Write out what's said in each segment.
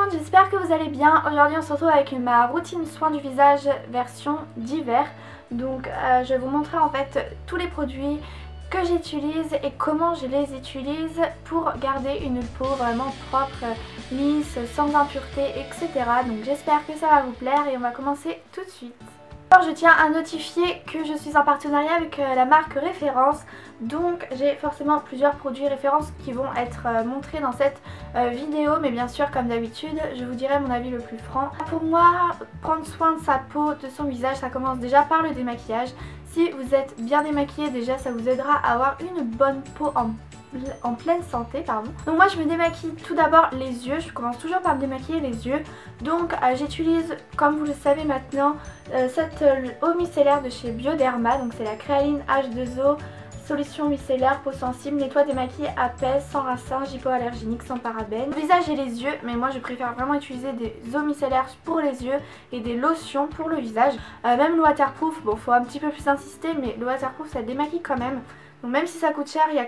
monde, j'espère que vous allez bien. Aujourd'hui on se retrouve avec ma routine soin du visage version d'hiver. Donc je vais vous montrer en fait tous les produits que j'utilise et comment je les utilise pour garder une peau vraiment propre, lisse, sans impureté, etc. Donc j'espère que ça va vous plaire et on va commencer tout de suite. Alors je tiens à notifier que je suis en partenariat avec la marque Référence, donc j'ai forcément plusieurs produits références qui vont être montrés dans cette vidéo, mais bien sûr comme d'habitude je vous dirai mon avis le plus franc. Pour moi, prendre soin de sa peau, de son visage, ça commence déjà par le démaquillage. Si vous êtes bien démaquillé, déjà ça vous aidera à avoir une bonne peau en pleine santé, pardon. Donc moi je me démaquille tout d'abord les yeux, je commence toujours par me démaquiller les yeux. Donc j'utilise, comme vous le savez maintenant, cette eau micellaire de chez Bioderma, donc c'est la Créaline H2O, solution micellaire, peau sensible, nettoie, démaquille, apaise, sans racin, hypoallergénique, sans parabènes. Le visage et les yeux, mais moi je préfère vraiment utiliser des eaux micellaires pour les yeux et des lotions pour le visage. Même le waterproof, bon faut un petit peu plus insister, mais le waterproof ça démaquille quand même. Donc même si ça coûte cher, il y a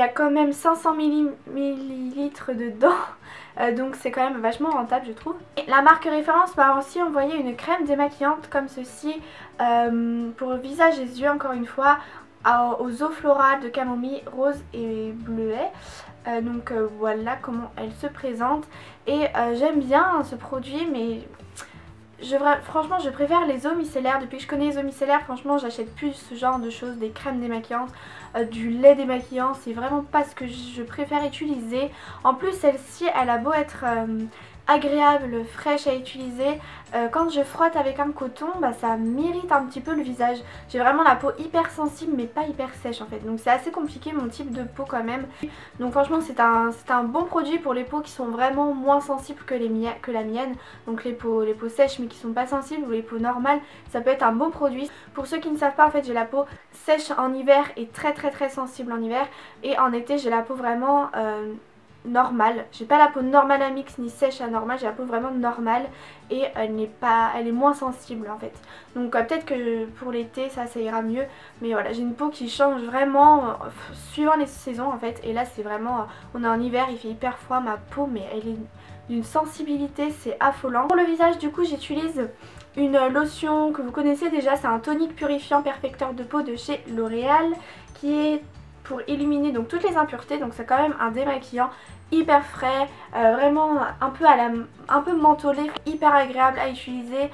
quand même 500 millilitres dedans, donc c'est quand même vachement rentable je trouve. Et la marque Référence m'a aussi envoyé une crème démaquillante comme ceci pour le visage et les yeux, encore une fois, aux eaux florales de camomille, rose et bleuet. Donc voilà comment elle se présente et j'aime bien ce produit, mais franchement je préfère les eaux micellaires. Depuis que je connais les eaux micellaires, franchement j'achète plus ce genre de choses, des crèmes démaquillantes, du lait démaquillant, c'est vraiment pas ce que je préfère utiliser. En plus celle-ci elle a beau être agréable, fraîche à utiliser, quand je frotte avec un coton, ça m'irrite un petit peu le visage. J'ai vraiment la peau hyper sensible mais pas hyper sèche en fait, donc c'est assez compliqué mon type de peau quand même. Donc franchement c'est un bon produit pour les peaux qui sont vraiment moins sensibles que la mienne, donc les peaux sèches mais qui sont pas sensibles, ou les peaux normales, ça peut être un bon produit. Pour ceux qui ne savent pas, en fait j'ai la peau sèche en hiver et très sensible en hiver, et en été j'ai la peau vraiment normale. J'ai pas la peau normale à mix ni sèche à normale, j'ai la peau vraiment normale et elle est moins sensible en fait. Donc peut-être que pour l'été ça ira mieux, mais voilà, j'ai une peau qui change vraiment suivant les saisons en fait, et là c'est vraiment, on est en hiver, il fait hyper froid, ma peau mais elle est d'une sensibilité, c'est affolant. Pour le visage du coup j'utilise une lotion que vous connaissez déjà, c'est un tonique purifiant perfecteur de peau de chez L'Oréal qui est pour illuminer donc toutes les impuretés, donc c'est quand même un démaquillant hyper frais, vraiment un peu mentholé, hyper agréable à utiliser,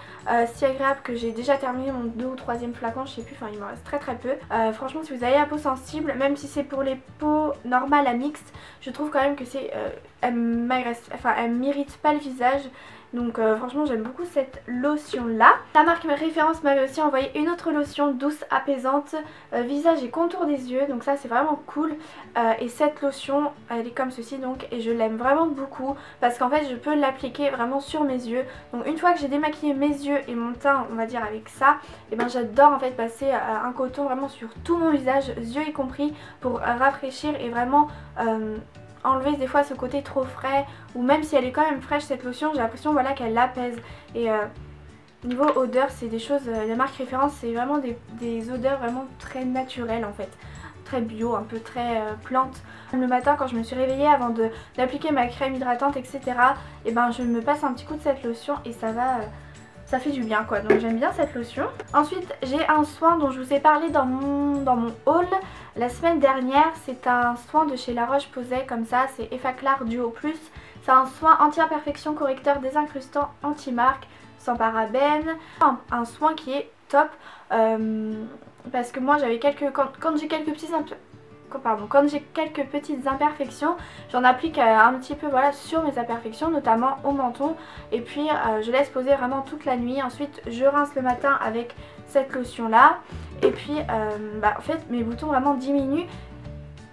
si agréable que j'ai déjà terminé mon 2 ou 3e flacon, je sais plus, enfin il me reste très peu. Franchement si vous avez la peau sensible, même si c'est pour les peaux normales à mixte, je trouve quand même que elle m'irrite pas le visage. Donc franchement j'aime beaucoup cette lotion là. La marque Référence m'avait aussi envoyé une autre lotion douce apaisante, visage et contour des yeux, donc ça c'est vraiment cool. Et cette lotion elle est comme ceci donc, et je l'aime vraiment beaucoup parce qu'en fait je peux l'appliquer vraiment sur mes yeux. Donc une fois que j'ai démaquillé mes yeux et mon teint on va dire avec ça, et j'adore en fait passer un coton vraiment sur tout mon visage, yeux y compris, pour rafraîchir et vraiment enlever des fois ce côté trop frais, ou même si elle est quand même fraîche cette lotion, j'ai l'impression voilà qu'elle l'apaise. Et niveau odeur c'est des choses, la marque Référence c'est vraiment des odeurs vraiment très naturelles en fait, très bio, un peu très plante. Le matin quand je me suis réveillée, avant d'appliquer ma crème hydratante etc, et je me passe un petit coup de cette lotion et ça fait du bien quoi, donc j'aime bien cette lotion. Ensuite j'ai un soin dont je vous ai parlé dans mon haul la semaine dernière, c'est un soin de chez La Roche-Posay comme ça, c'est Effaclar Duo Plus. C'est un soin anti-imperfection, correcteur désincrustant, anti-marque, sans parabènes. Un soin qui est top parce que moi j'avais quand j'ai quelques petites imperfections, j'en applique un petit peu voilà sur mes imperfections, notamment au menton, et puis je laisse poser vraiment toute la nuit. Ensuite je rince le matin avec cette lotion là, et puis en fait mes boutons vraiment diminuent.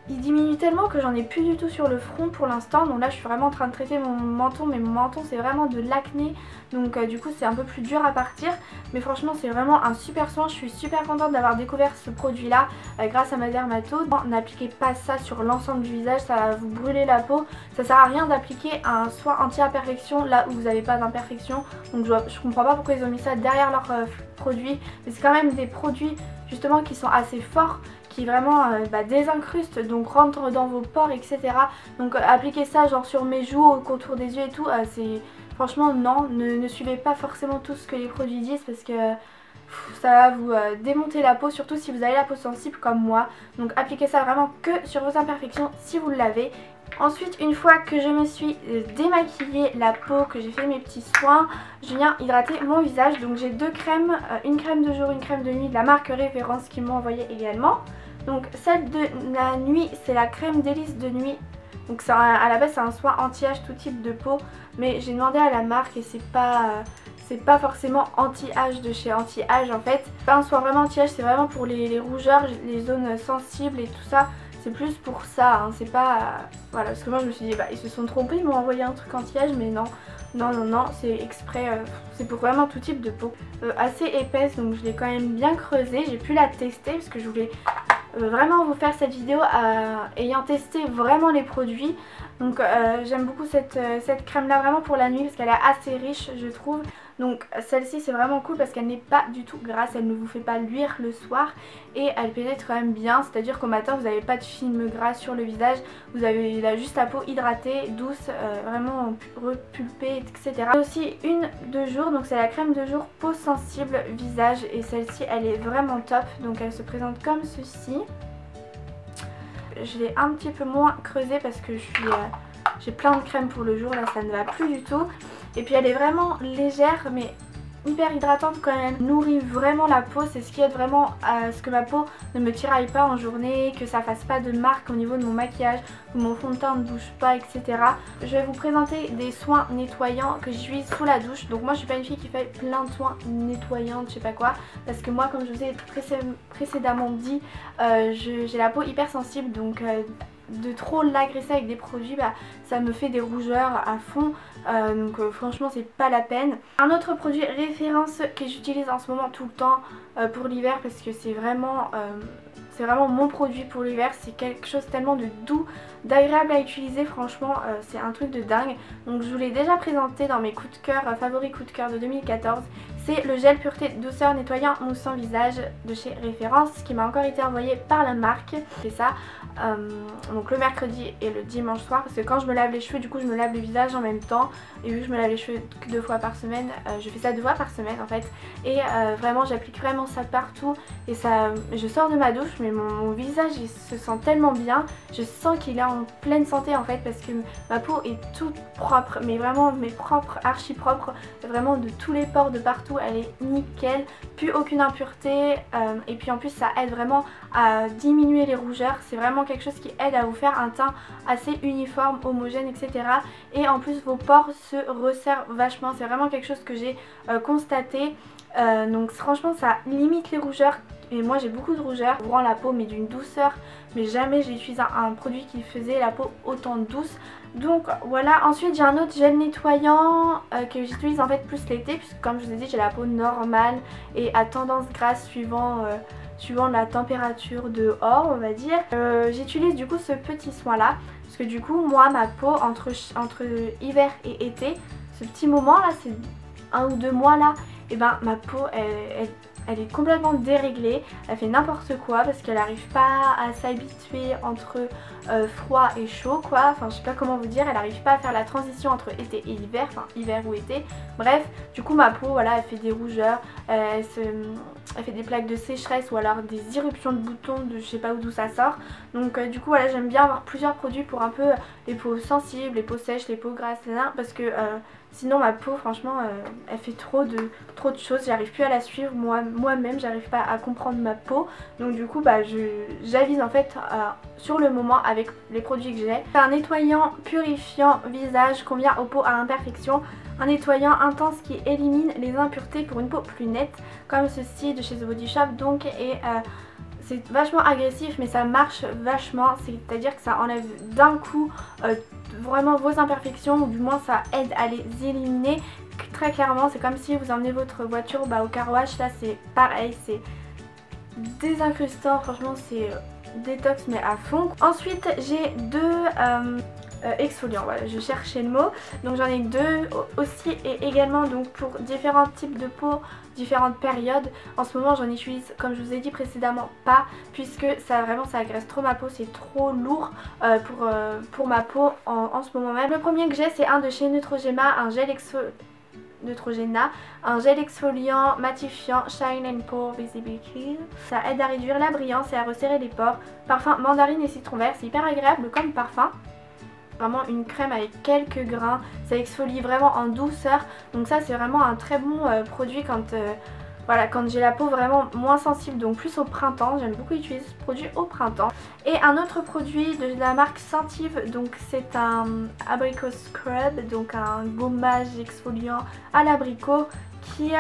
Il diminue tellement que j'en ai plus du tout sur le front pour l'instant, donc là je suis vraiment en train de traiter mon menton, mais mon menton c'est vraiment de l'acné, donc du coup c'est un peu plus dur à partir, mais franchement c'est vraiment un super soin. Je suis super contente d'avoir découvert ce produit là grâce à ma dermato. N'appliquez pas ça sur l'ensemble du visage, ça va vous brûler la peau, ça sert à rien d'appliquer un soin anti-imperfection là où vous n'avez pas d'imperfection, donc je comprends pas pourquoi ils ont mis ça derrière leurs produits, mais c'est quand même des produits justement qui sont assez forts, qui vraiment désincruste, donc rentre dans vos pores, etc. Donc appliquer ça genre sur mes joues, au contour des yeux et tout, c'est franchement non, ne suivez pas forcément tout ce que les produits disent parce que ça va vous démonter la peau, surtout si vous avez la peau sensible comme moi. Donc appliquez ça vraiment que sur vos imperfections si vous l'avez. Ensuite, une fois que je me suis démaquillée la peau, que j'ai fait mes petits soins, je viens hydrater mon visage. Donc j'ai deux crèmes, une crème de jour, une crème de nuit de la marque Référence qui m'ont envoyé également. Donc celle de la nuit, c'est la crème délice de nuit. Donc à la base c'est un soin anti-âge tout type de peau, mais j'ai demandé à la marque et c'est pas forcément anti-âge de chez anti-âge en fait. C'est pas un soin vraiment anti-âge, c'est vraiment pour les rougeurs, les zones sensibles et tout ça. C'est plus pour ça, hein. C'est pas... voilà, parce que moi je me suis dit, bah ils se sont trompés, ils m'ont envoyé un truc anti-âge, mais non. Non, c'est exprès, c'est pour vraiment tout type de peau. Assez épaisse, donc je l'ai quand même bien creusée. J'ai pu la tester parce que je voulais vraiment vous faire cette vidéo ayant testé vraiment les produits. Donc j'aime beaucoup cette crème là vraiment pour la nuit parce qu'elle est assez riche je trouve. Donc celle-ci c'est vraiment cool parce qu'elle n'est pas du tout grasse, elle ne vous fait pas luire le soir et elle pénètre quand même bien, c'est à dire qu'au matin vous n'avez pas de film gras sur le visage, vous avez là juste la peau hydratée, douce, vraiment repulpée, etc. J'ai aussi une de jour, donc c'est la crème de jour peau sensible visage et celle-ci elle est vraiment top, donc elle se présente comme ceci. Je l'ai un petit peu moins creusée parce que j'ai plein de crèmes pour le jour, là ça ne va plus du tout. Et puis elle est vraiment légère mais hyper hydratante quand même, nourrit vraiment la peau, c'est ce qui aide vraiment à ce que ma peau ne me tiraille pas en journée, que ça fasse pas de marque au niveau de mon maquillage, que mon fond de teint ne bouge pas, etc. Je vais vous présenter des soins nettoyants que j'utilise sous la douche. Donc moi je suis pas une fille qui fait plein de soins nettoyants, je sais pas quoi, parce que moi comme je vous ai précédemment dit, j'ai la peau hyper sensible, donc de trop l'agresser avec des produits, ça me fait des rougeurs à fond, donc franchement c'est pas la peine. Un autre produit référence que j'utilise en ce moment tout le temps pour l'hiver parce que c'est vraiment mon produit pour l'hiver, c'est quelque chose tellement de doux, d'agréable à utiliser, franchement c'est un truc de dingue. Donc je vous l'ai déjà présenté dans mes coups de cœur, favoris coups de cœur de 2014. C'est le gel pureté douceur nettoyant moussant visage de chez Référence qui m'a encore été envoyé par la marque. C'est ça, donc le mercredi et le dimanche soir parce que quand je me lave les cheveux du coup je me lave le visage en même temps et vu que je me lave les cheveux que 2 fois par semaine, je fais ça 2 fois par semaine en fait et vraiment j'applique vraiment ça partout et ça, je sors de ma douche mais mon visage il se sent tellement bien, je sens qu'il est en pleine santé en fait parce que ma peau est toute propre, mais vraiment mais propre, archi propre, vraiment de tous les pores de partout, elle est nickel, plus aucune impureté et puis en plus ça aide vraiment à diminuer les rougeurs, c'est vraiment quelque chose qui aide à vous faire un teint assez uniforme, homogène, etc. Et en plus vos pores se resserrent vachement, c'est vraiment quelque chose que j'ai constaté, donc franchement ça limite les rougeurs. Et moi j'ai beaucoup de rougeurs, ça rend la peau mais d'une douceur, mais jamais j'ai utilisé un produit qui faisait la peau autant douce. Donc voilà, ensuite j'ai un autre gel nettoyant que j'utilise en fait plus l'été puisque comme je vous ai dit j'ai la peau normale et à tendance grasse suivant la température dehors on va dire. J'utilise du coup ce petit soin là parce que du coup moi ma peau entre hiver et été, ce petit moment là, c'est 1 ou 2 mois là, et ben ma peau elle est complètement déréglée, elle fait n'importe quoi parce qu'elle n'arrive pas à s'habituer entre froid et chaud quoi, enfin je sais pas comment vous dire, elle n'arrive pas à faire la transition entre été et hiver, enfin hiver ou été, bref du coup ma peau voilà elle fait des rougeurs, elle fait des plaques de sécheresse ou alors des irruptions de boutons de je sais pas d'où ça sort, donc du coup voilà j'aime bien avoir plusieurs produits pour un peu les peaux sensibles, les peaux sèches, les peaux grasses, parce que sinon ma peau franchement elle fait trop de choses, j'arrive plus à la suivre moi-même, j'arrive pas à comprendre ma peau, donc du coup j'avise en fait sur le moment avec les produits que j'ai. C'est un nettoyant purifiant visage convient aux peaux à imperfection, un nettoyant intense qui élimine les impuretés pour une peau plus nette comme ceci de chez The Body Shop donc, et c'est vachement agressif mais ça marche vachement, c'est à dire que ça enlève d'un coup vraiment vos imperfections ou du moins ça aide à les éliminer très clairement. C'est comme si vous emmenez votre voiture au car wash, là c'est pareil, c'est désincrustant, franchement c'est détox mais à fond. Ensuite j'ai deux exfoliant. Voilà, je cherchais le mot. Donc j'en ai deux aussi et également donc pour différents types de peau, différentes périodes. En ce moment j'en utilise, comme je vous ai dit précédemment, pas, puisque ça vraiment ça agresse trop ma peau, c'est trop lourd pour ma peau en ce moment même. Le premier que j'ai, c'est un de chez Neutrogena, un gel exfoliant matifiant Shine and Pore Visibility. Ça aide à réduire la brillance et à resserrer les pores. Parfum mandarine et citron vert, c'est hyper agréable comme parfum. Vraiment une crème avec quelques grains, ça exfolie vraiment en douceur. Donc ça c'est vraiment un très bon produit voilà, quand j'ai la peau vraiment moins sensible, donc plus au printemps. J'aime beaucoup utiliser ce produit au printemps. Et un autre produit de la marque Scentive, donc c'est un abricot scrub, donc un gommage exfoliant à l'abricot qui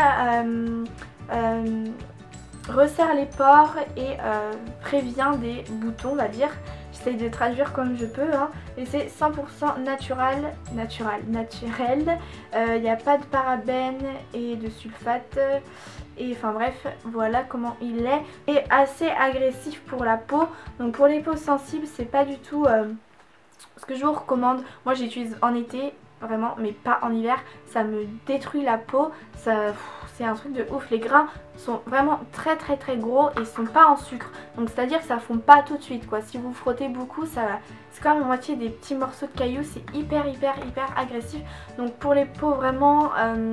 resserre les pores et prévient des boutons, on va dire. J'essaie de traduire comme je peux, hein. Et c'est 100% naturel. Il n'y a pas de parabènes et de sulfate. Et enfin bref, voilà comment il est. Et assez agressif pour la peau. Donc pour les peaux sensibles, c'est pas du tout ce que je vous recommande. Moi j'utilise en été, vraiment, mais pas en hiver. Ça me détruit la peau. C'est un truc de ouf. Les grains sont vraiment très gros et ils sont pas en sucre. Donc c'est à dire que ça fond pas tout de suite quoi. Si vous frottez beaucoup, ça va. C'est quand même à moitié des petits morceaux de cailloux. C'est hyper agressif. Donc pour les peaux vraiment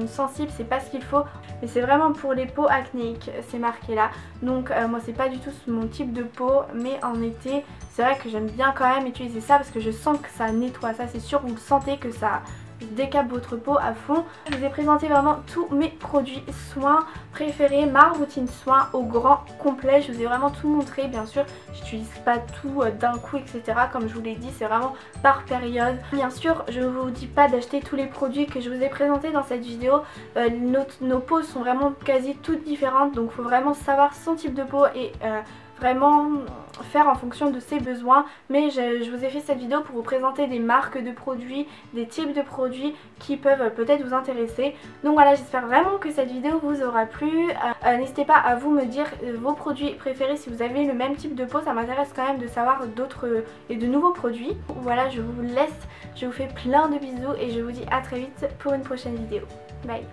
sensibles, c'est pas ce qu'il faut. Mais c'est vraiment pour les peaux acnéiques, c'est marqué là. Donc moi c'est pas du tout mon type de peau. Mais en été, c'est vrai que j'aime bien quand même utiliser ça parce que je sens que ça nettoie. Ça c'est sûr, vous le sentez que ça décape votre peau à fond. Je vous ai présenté vraiment tous mes produits soins préférés, ma routine soins au grand complet. Je vous ai vraiment tout montré. Bien sûr j'utilise pas tout d'un coup etc. Comme je vous l'ai dit, c'est vraiment par période. Bien sûr je ne vous dis pas d'acheter tous les produits que je vous ai présentés dans cette vidéo. Nos peaux sont vraiment quasi toutes différentes, donc il faut vraiment savoir son type de peau et vraiment faire en fonction de ses besoins. Mais je vous ai fait cette vidéo pour vous présenter des marques de produits, des types de produits qui peuvent peut-être vous intéresser. Donc voilà, j'espère vraiment que cette vidéo vous aura plu. N'hésitez pas à vous me dire vos produits préférés si vous avez le même type de peau. Ça m'intéresse quand même de savoir d'autres et de nouveaux produits. Voilà, je vous laisse, je vous fais plein de bisous et je vous dis à très vite pour une prochaine vidéo. Bye.